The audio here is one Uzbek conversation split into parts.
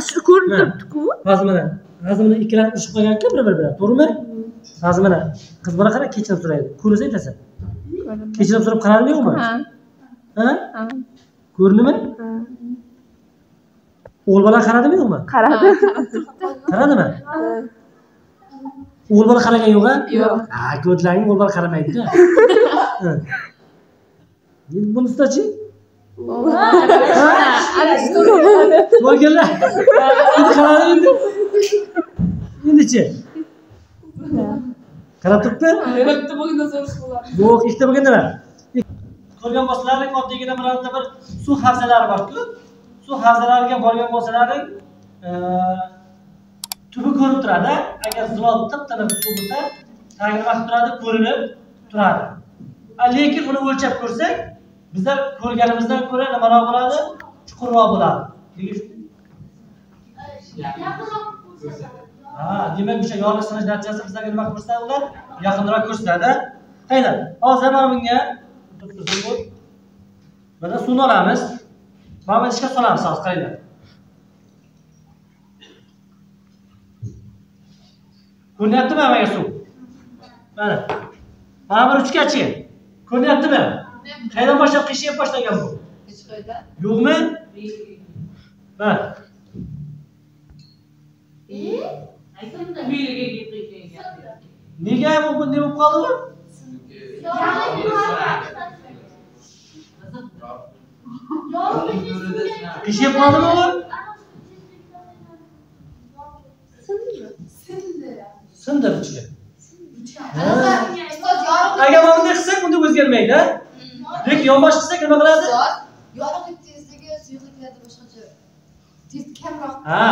Shu ko'rinib turibdi-ku. Hozir mana g'azmini ikkalasi ushib qolgan-ku bir-biridan. To'g'rimi? Hozir mana qiz bola qara kechirim so'raydi. Ko'rsa aytasan. Kechirim so'rab qaradimi yo'qmi? Ha? Ko'rindimi? O'g'il bola qaradimi yo'qmi? Qaradi. Qaradimi? O'g'il bola qaragan yo'q-a? Yo'q. Ha, ko'zlaring o'g'il bola qaramaydi-ku. Endi bunisi-chi? Bo'lganlar. Endi qaradi endi. Endi-chi? Qarab turibdi? Bitta bo'lganda so'rish bo'ladi. Yo'q, ikkita bo'lganlar. Ko'rgan bo'lsalaring oddiygina birorta bir suv havzalari bor-ku. Suv havzalariga borgan bo'lsalaring, tubi ko'rib turadi. Agar zilol tip-tiniq suv bo'lsa, tagini nima qilib turadi? Ko'rinib turadi. Lekin uni o'lchab ko'rsak, bizlar ko'rganimizdan ko'ra nimaroq bo'ladi? Chuqurroq bo'ladi. Ha, demak o'sha yorliq sinish natijasi bizlarga nima ko'rsatadi ular? Yaqinroq ko'rsatadi. Qaylar? Hozir mana bunga mana suvni olamiz. Mana ishga solamiz hozir qaylar. Ko'ryaptimi menga suv? Mana. Mana bir uchgachi. Ko'ryaptimi? Qayerdan boshlab qishib boshlagan bu? Hech qayerda. Yo'qmi? Mana. Aytsamda biriga gapirgan. Nega bu bunday bo'lib qoldi? Qishib qoldimi u? Sindi ichiga. Agar mana bunday qilsak, bunday o'zgarmaydi. Lekin yonbosh qilsak nima qiladi? Yorug'lik tezligi suyuqliklarda boshqacha. Tez kamroq. Ha,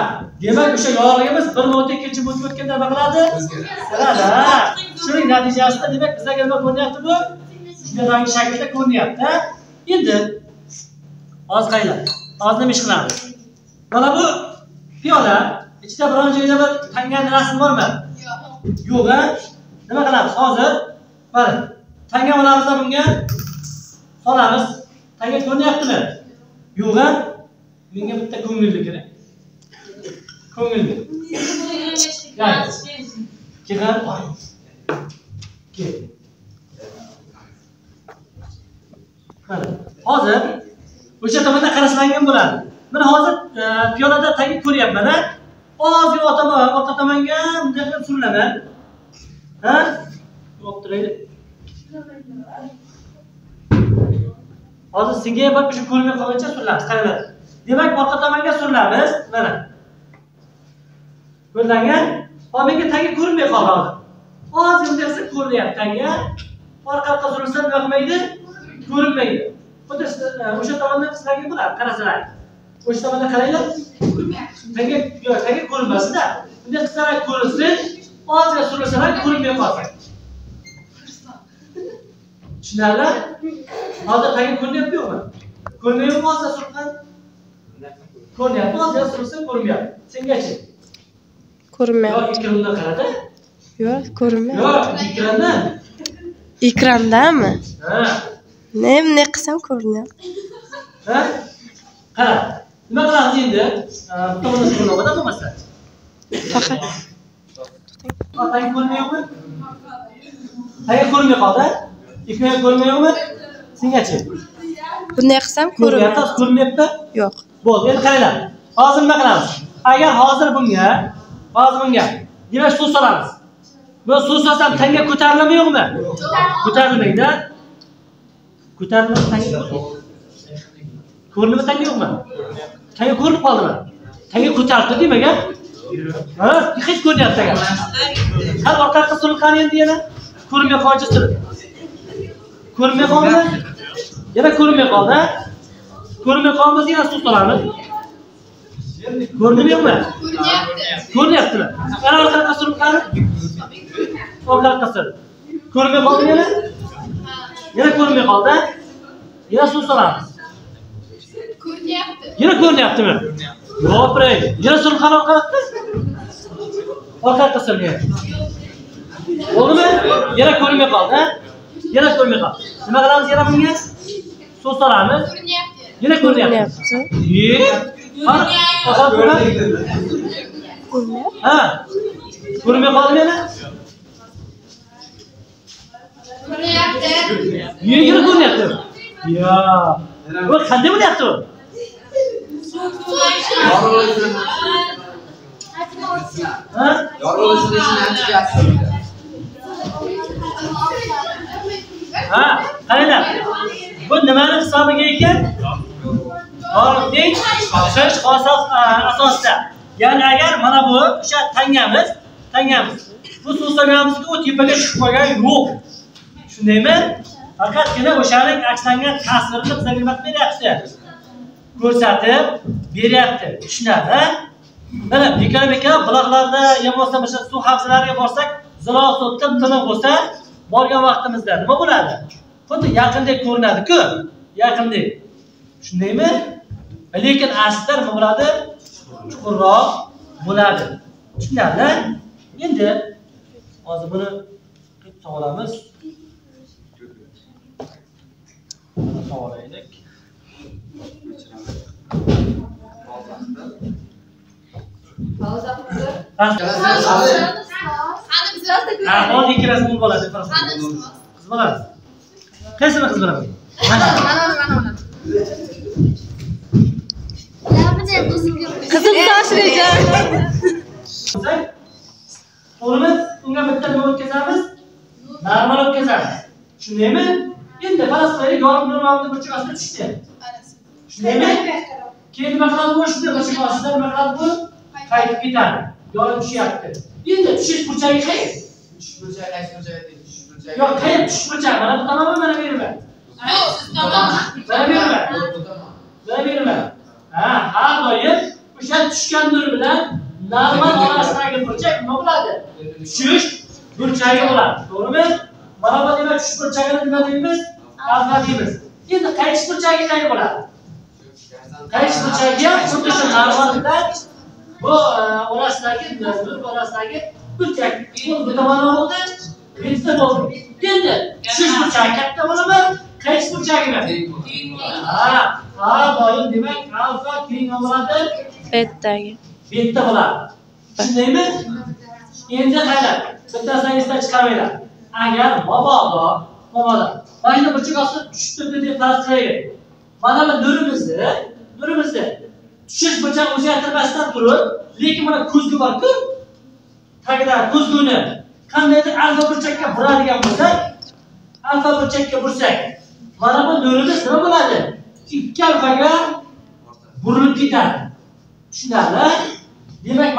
demak o'sha yorug'ligimiz 1 minutdan ikkinchi minutga o'tganda nima qiladi? O'zgaradi. Ha, shuning natijasida demak bizlarga nima ko'ryapti bu? Shunday shaklda ko'ryapti. Endi hozir qaylar? Hozir nima ish qilamiz? Mana bu piyola, ichida biron joyda bir tangan rasm bormi? Yo'q. Yo'q, ha? Nima qilamiz hozir? Mana tanga olamiz bunga. Solamiz. Tanga ko'ryaptimi? Yo'q, ha? Menga bitta ko'ngilli kerak. Ko'ngilli. Kelar. Kel. Mana hozir o'sha tomondan qarashlangan bo'ladi. Mana hozir piyolada tagi ko'ryapman-a? Ozgina orqa tomonga bunday qilib surilaman. Ha? Olib turaylik. Hozir senga ham shu ko'rmay qolgancha surilamiz. Qaranglar. Demak, orqa tomonga surilamiz. Mana. Ko'rlangan. Hozir menga tagi ko'rinmay qoldi hozir. Hozir bunday qilsa ko'rinyapti tanga. Orqaga surilsa nima qilmaydi? Ko'rinmaydi. Xuddi o'sha tomondan qislarga bo'ladi, qarasalar. O'sha tomondan qaranglar. Tanga ko'rinmasda. Bunday qislar ko'rinsin, ozgina surilsalar ko'rinmay qolsin. Tushunarli? Hozir tanga ko'rinyapti yo'qmi? Ko'rinmayapti hozir surgan. Ko'rinyapti, hozir sursa ko'rinmayapti. Sengachi? Ko'rinmayapti. Yo'q, ekrandan qarada. Yo'q, ko'rinmayapti. Yo'q, ekrandan. Ekrandami? Ha. Nima qilsam ko'rinyapti. Ha? Qara. Nima qilamiz endi? To'g'ri so'rovada bo'lmasa. Faqat. Tanga ko'rinmayapti? Tanga ko'rinmay qoldi. Ekran ko'rinmayapti? Sengachi? Bunday qilsam ko'rinyapti. Ko'rinyapti? Yo'q. Bo'ldi, endi qaranglar. Hozir nima qilamiz? Agar hozir bunga demak suv solamiz. Bu suv solsam tanga ko'tariladimi yo'qmi? Ko'tarilmaydi. Ko'tarilmaydi tanga. Ko'rinib tanga yo'qmi? Tanga ko'rinib qoldimi? Tanga ko'tarildi demak-a? Ha, hech ko'ryapti tanga. Hal orqaga surilgan endi yana ko'rinmay qolchi surib. Ko'rinmay qoldi? Yana ko'rinmay qoldi. Ko'rinmay qolmasa yana suv solamiz. Ko'rdingmi yo'qmi? Ko'ryaptimi? Mana orqaga surib qani? Orqaga surib. Ko'rinmay qoldi yana? Yana ko'rinmay qoldi. Yana suv solamiz. Ko'ryapti. Yana ko'ryaptimi? Yo'q, biray. Yana surib qani orqaga? Orqaga surib. Bo'ldimi? Yana ko'rinmay qoldi. Yana ko'rinmay qoldi. Nima qilamiz yana bunga? Suv solamiz. Ko'ryapti. Yana ko'ryapti. Ha? Ko'rmay qoldimi yana? Ko'ryapti. Nega ko'ryapti? Ya. Bu qanday bo'lyapti u? Ha? Ha, qaranglar. Bu nimani hisobiga ekan? Yorug'lik o'shash asosida. Ya'ni agar mana bu o'sha tangamiz. Bu so'zlaganimizga u tepaga tushib qolgan yo'q. Shundaymi? Faqatgina o'shaning akslangan ta'sirini bizga nima beryapti? Ko'rsatib beryapti. Tushunadi? Mana bekor buloqlarda ya bo'lsa o'sha suv havzalariga borsak, ziloq o'tib tiniq bo'lsa, borgan vaqtimizda nima bo'ladi? Xuddi yaqindek ko'rinadi-ku, yaqindek. Shundaymi? Lekin aslida nima bo'ladi? Chuqurroq bo'ladi. Tushunadi? Endi hozir buni qilib olamiz. Buni to'g'raylik. Pauza qildi. Ha, hozir ikkalasi bo'lib oladi. Qiz bolasi. Qaysini qiz bolasi? Mana. Qizil soch reja. To'g'rimi? Unga bitta nima o'tkazamiz? Normal o'tkazamiz. Shundaymi? Endi falasfaga yorib normalni burchak ostiga tushdi. Shundaymi? Keyin nima qiladi bu? Shunday burchak ostida nima qiladi bu? Qaytib ketadi. Yorib tushyapti. Endi tushish burchagi qayerda? Tushish burchagi qaysi burchagi deydi? Tushish burchagi. Yo'q, qayerda tushish burchagi? Mana bu tomonmi, mana bu yermi? Mana bu yermi? Mana bu yermi? Ha, har doim o'sha tushgan nur bilan normal orasidagi burchak nima bo'ladi? Tushish burchagi bo'ladi. To'g'rimi? Mana bu demak tushish burchagini nima deymiz? Alfa deymiz. Endi qaytish burchagi qanday bo'ladi? Qaytish burchagi ham xuddi shu normaldan bu orasidagi nur orasidagi burchak. Bu tomoni bo'ldi, bitta bo'ldi. Endi tushish burchagi katta bo'ladimi? Qaytish burchagimi? Ha, doim demak alfa keng bo'ladi. Bitta bo'ladi. Shundaymi? Endi qaylar? Bittasini esdan chiqarmaylar. Agar mabodo mana burchak ostida tushib turdi deb farz qilaylik. Mana bu nurimizni tushish burchak o'zgartirmasdan turib, lekin mana ko'zgu bor-ku, tagida ko'zguni qandaydir alfa burchakka buradigan bo'lsak, alfa burchakka bursak, mana bu nurimiz nima bo'ladi? Ikki alfaga burilib ketadi. Tushunarli? Demak